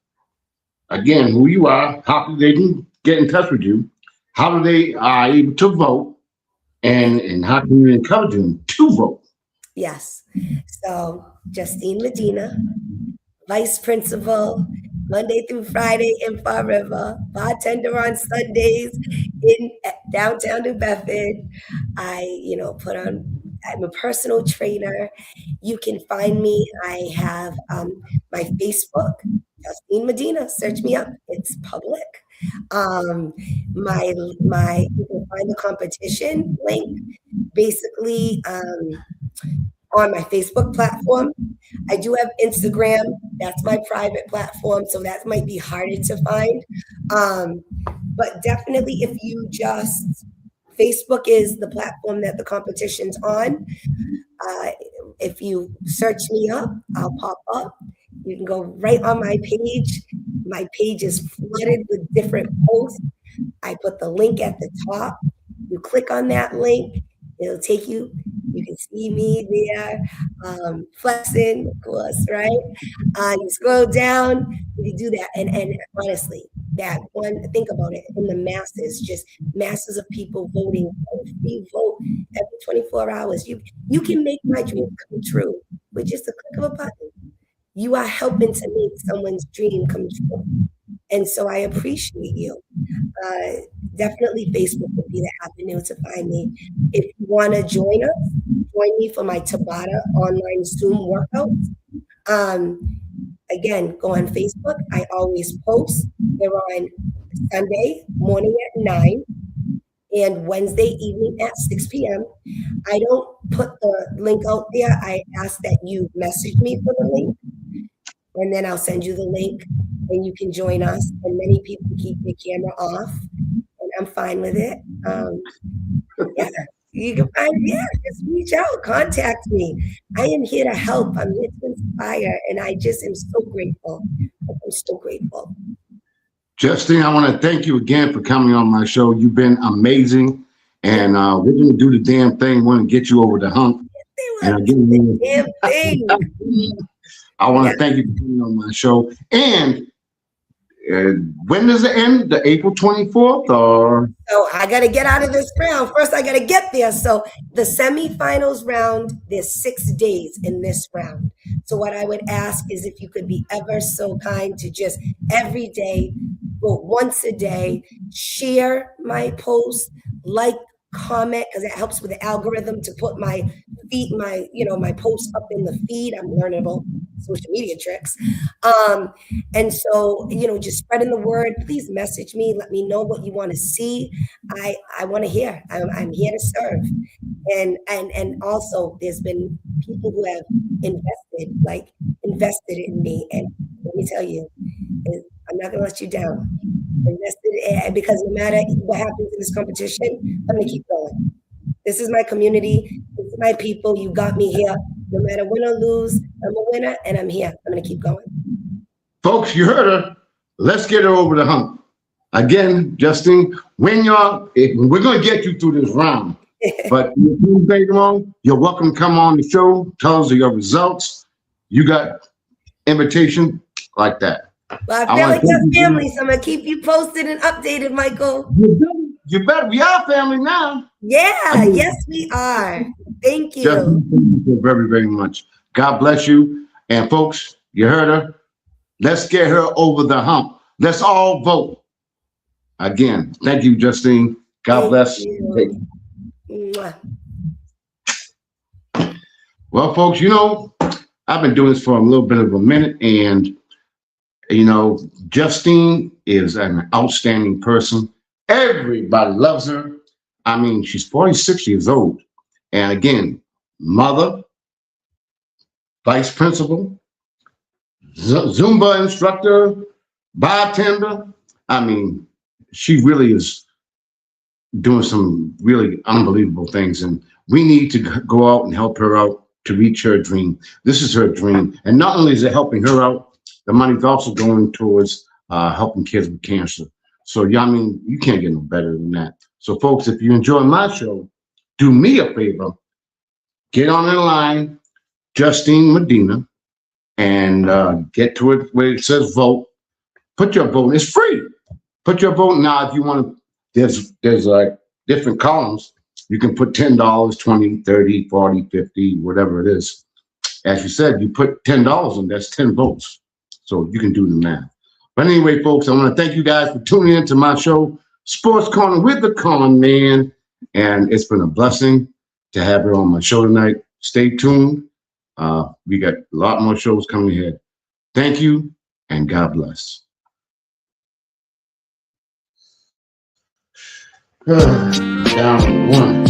again, who you are, how they can get in touch with you, how they are able to vote, and how can you encourage them to vote? Yes. So Justine Medina, vice principal, Monday through Friday in Far River, bartender on Sundays in downtown New Bedford. I'm a personal trainer. You can find me. I have my Facebook, Justine Medina. Search me up. It's public. You can find the competition link basically on my Facebook platform. I do have Instagram. That's my private platform, so that might be harder to find. But definitely, if you just Facebook is the platform that the competition's on. If you search me up, I'll pop up. You can go right on my page. My page is flooded with different posts. I put the link at the top. You click on that link, it'll take you. You can see me there, flexing, of course, right? You scroll down, you do that. And honestly, that one, think about it, in the masses, just masses of people voting. We vote every 24 hours. You can make my dream come true with just a click of a button. You are helping to make someone's dream come true. And so I appreciate you. Definitely Facebook would be the avenue to find me. If you want to join me for my Tabata online Zoom workouts. Again, go on Facebook. I always post. They're on Sunday morning at 9 and Wednesday evening at 6 p.m. I don't put the link out there. I ask that you message me for the link, and then I'll send you the link, and you can join us. And many people keep their camera off, and I'm fine with it. Yeah, you can just reach out, contact me. I am here to help. I'm here to inspire, and I just am so grateful. I'm so grateful. Justine, I want to thank you again for coming on my show. You've been amazing, and we're going to do the damn thing. We're going to get you over the hump. And again, damn thing. I want to thank you for coming on my show. And when does it end? The April 24th, or? So I got to get out of this round. First, I got to get there. So the semifinals round, there's 6 days in this round. So what I would ask is if you could be ever so kind to just every day, vote once a day, share my post, like, comment, because it helps with the algorithm to put my feed my, my posts up in the feed. I'm learning about social media tricks. And so, just spreading the word. Please message me. Let me know what you want to see. I want to hear. I'm here to serve. And also there's been people who have invested in me. And let me tell you, I'm not gonna let you down. Invested because no matter what happens in this competition, I'm gonna keep going. This is my community, this is my people. You got me here. No matter win or lose, I'm a winner and I'm here. I'm gonna keep going. Folks, you heard her. Let's get her over the hump. Again, Justine, we're going to get you through this round. But if you do anything wrong, you're welcome to come on the show. Tell us your results. You got invitation like that. Well, I feel like you're family, so I'm going to keep you posted and updated, Michael. You better. We are family now. Yeah, yes, we are. Thank you. Justine, thank you very, very much. God bless you. And folks, you heard her. Let's get her over the hump. Let's all vote. Again, thank you, Justine. God bless. Well, folks, I've been doing this for a little bit of a minute, and Justine is an outstanding person. Everybody loves her. I mean, she's 46 years old. And again, mother, vice principal, Zumba instructor, bartender. I mean, she really is doing some really unbelievable things. And we need to go out and help her out to reach her dream. This is her dream. And not only is it helping her out, the money's also going towards helping kids with cancer. So, yeah, I mean, you can't get no better than that. So, folks, if you enjoy my show, do me a favor. Get on the line, Justine Medina, and get to it where it says vote. Put your vote. It's free. Put your vote. Now, if you want to, there's like different columns. You can put $10, 20, 30, 40, 50, whatever it is. As you said, you put $10 and that's 10 votes. So you can do the math. But anyway, folks, I want to thank you guys for tuning into my show, Sports Corner with the Conn Man. And it's been a blessing to have her on my show tonight. Stay tuned. We got a lot more shows coming ahead. Thank you and God bless. Down one.